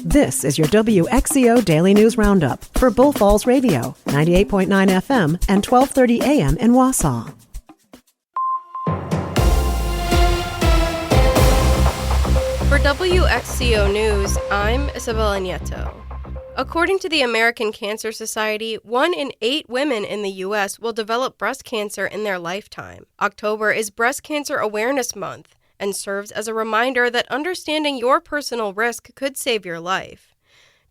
This is your WXCO Daily News Roundup for Bull Falls Radio, 98.9 FM and 1230 AM in Wausau. For WXCO News, I'm Isabella Nieto. According to the American Cancer Society, 1 in 8 women in the U.S. will develop breast cancer in their lifetime. October is Breast Cancer Awareness Month and serves as a reminder that understanding your personal risk could save your life.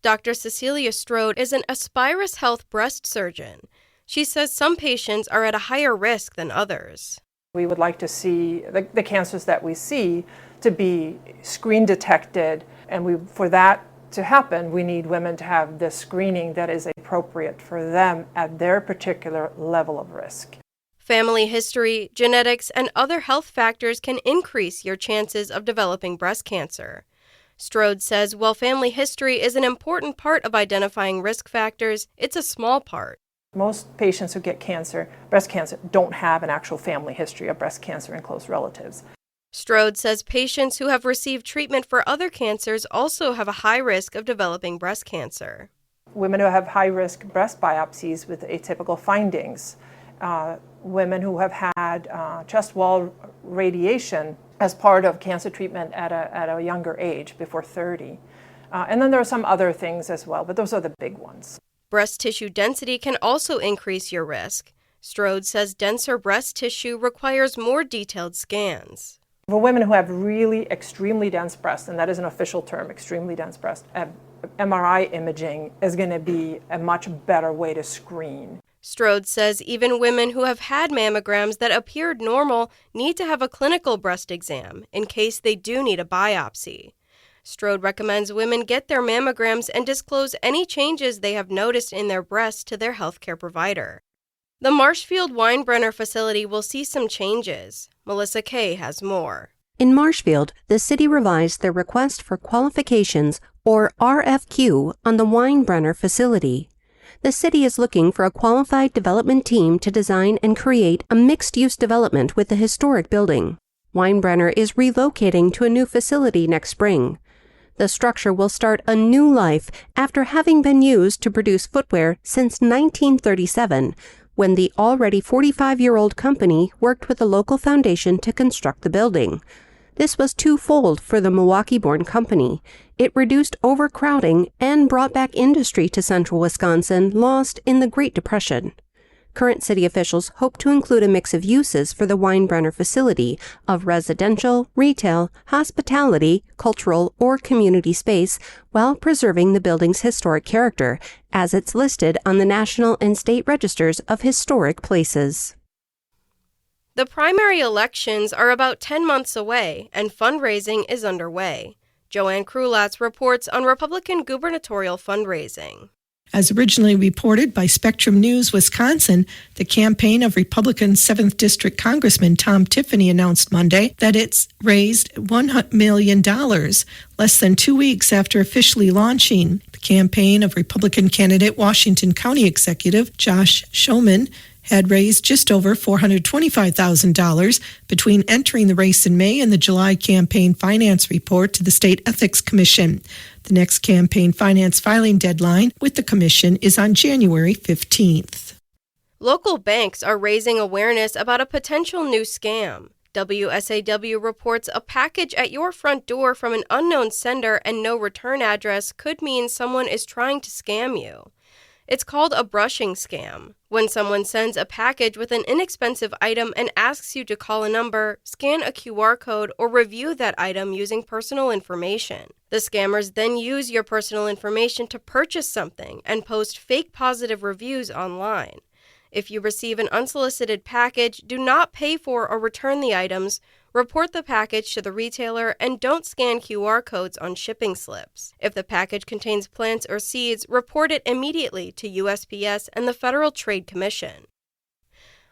Dr. Cecilia Strode is an Aspirus Health breast surgeon. She says some patients are at a higher risk than others. We would like to see the cancers that we see to be screen detected, and for that to happen, we need women to have the screening that is appropriate for them at their particular level of risk. Family history, genetics, and other health factors can increase your chances of developing breast cancer. Strode says while family history is an important part of identifying risk factors, it's a small part. Most patients who get breast cancer, don't have an actual family history of breast cancer in close relatives. Strode says patients who have received treatment for other cancers also have a high risk of developing breast cancer. Women who have high-risk breast biopsies with atypical findings, women who have had chest wall radiation as part of cancer treatment at a younger age, before 30. And then there are some other things as well, but those are the big ones. Breast tissue density can also increase your risk. Strode says denser breast tissue requires more detailed scans. For women who have really extremely dense breasts, and that is an official term, extremely dense breast, MRI imaging is going to be a much better way to screen. Strode says even women who have had mammograms that appeared normal need to have a clinical breast exam in case they do need a biopsy. Strode recommends women get their mammograms and disclose any changes they have noticed in their breasts to their healthcare provider. The Marshfield Weinbrenner facility will see some changes. Melissa Kay has more. In Marshfield, the city revised their request for qualifications, or RFQ, on the Weinbrenner facility. The city is looking for a qualified development team to design and create a mixed-use development with the historic building. Weinbrenner is relocating to a new facility next spring. The structure will start a new life after having been used to produce footwear since 1937, when the already 45-year-old company worked with a local foundation to construct the building. This was twofold for the Milwaukee-born company. It reduced overcrowding and brought back industry to central Wisconsin lost in the Great Depression. Current city officials hope to include a mix of uses for the Weinbrenner facility of residential, retail, hospitality, cultural, or community space while preserving the building's historic character, as it's listed on the National and State Registers of Historic Places. The primary elections are about 10 months away, and fundraising is underway. Joanne Krulatz reports on Republican gubernatorial fundraising. As originally reported by Spectrum News Wisconsin, the campaign of Republican 7th District Congressman Tom Tiffany announced Monday that it's raised $1 million, less than 2 weeks after officially launching. The campaign of Republican candidate Washington County Executive Josh Schoeman had raised just over $425,000 between entering the race in May and the July campaign finance report to the State Ethics Commission. The next campaign finance filing deadline with the commission is on January 15th. Local banks are raising awareness about a potential new scam. WSAW reports a package at your front door from an unknown sender and no return address could mean someone is trying to scam you. It's called a brushing scam. When someone sends a package with an inexpensive item and asks you to call a number, scan a QR code, or review that item using personal information. The scammers then use your personal information to purchase something and post fake positive reviews online. If you receive an unsolicited package, do not pay for or return the items, report the package to the retailer, and don't scan QR codes on shipping slips. If the package contains plants or seeds, report it immediately to USPS and the Federal Trade Commission.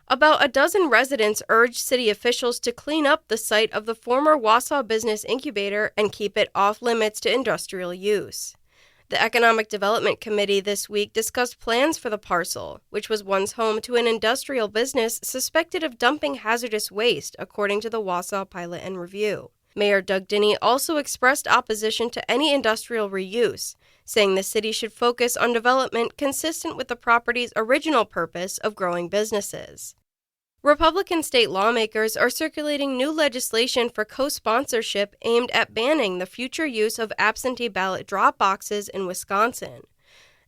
About a dozen residents urged city officials to clean up the site of the former Wausau Business Incubator and keep it off limits to industrial use. The Economic Development Committee this week discussed plans for the parcel, which was once home to an industrial business suspected of dumping hazardous waste, according to the Wausau Pilot and Review. Mayor Doug Dinney also expressed opposition to any industrial reuse, saying the city should focus on development consistent with the property's original purpose of growing businesses. Republican state lawmakers are circulating new legislation for co-sponsorship aimed at banning the future use of absentee ballot drop boxes in Wisconsin.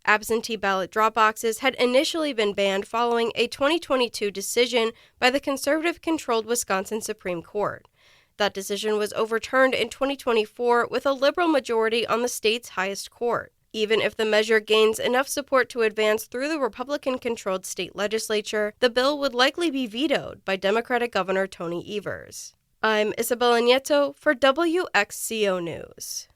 Absentee ballot drop boxes had initially been banned following a 2022 decision by the conservative-controlled Wisconsin Supreme Court. That decision was overturned in 2024 with a liberal majority on the state's highest court. Even if the measure gains enough support to advance through the Republican-controlled state legislature, the bill would likely be vetoed by Democratic Governor Tony Evers. I'm Isabella Nieto for WXCO News.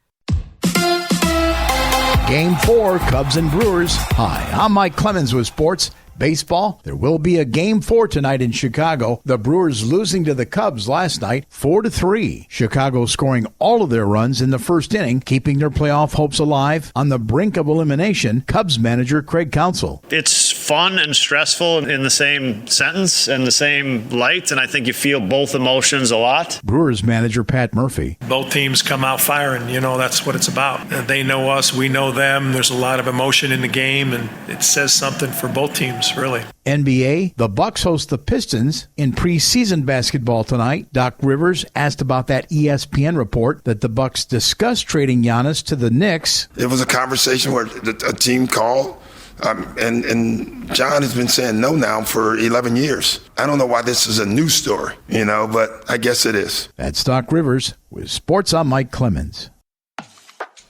Game 4, Cubs and Brewers. Hi, I'm Mike Clemens with sports. Baseball, there will be a Game 4 tonight in Chicago. The Brewers losing to the Cubs last night, 4-3. Chicago scoring all of their runs in the first inning, keeping their playoff hopes alive. On the brink of elimination, Cubs manager Craig Counsell. It's fun and stressful in the same sentence and the same light, and I think you feel both emotions a lot. Brewers manager Pat Murphy. Both teams come out firing, that's what it's about. They know us, we know them. There's a lot of emotion in the game, and it says something for both teams, really. NBA, the Bucks host the Pistons in preseason basketball tonight. Doc Rivers asked about that ESPN report that the Bucks discussed trading Giannis to the Knicks. It was a conversation where a team called, and John has been saying no now for 11 years. I don't know why this is a news story, but I guess it is. That's Doc Rivers with Sports. I'm Mike Clemens.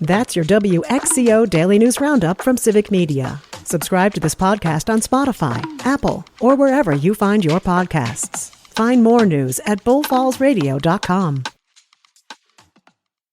That's your WXCO Daily News Roundup from Civic Media. Subscribe to this podcast on Spotify, Apple, or wherever you find your podcasts. Find more news at bullfallsradio.com.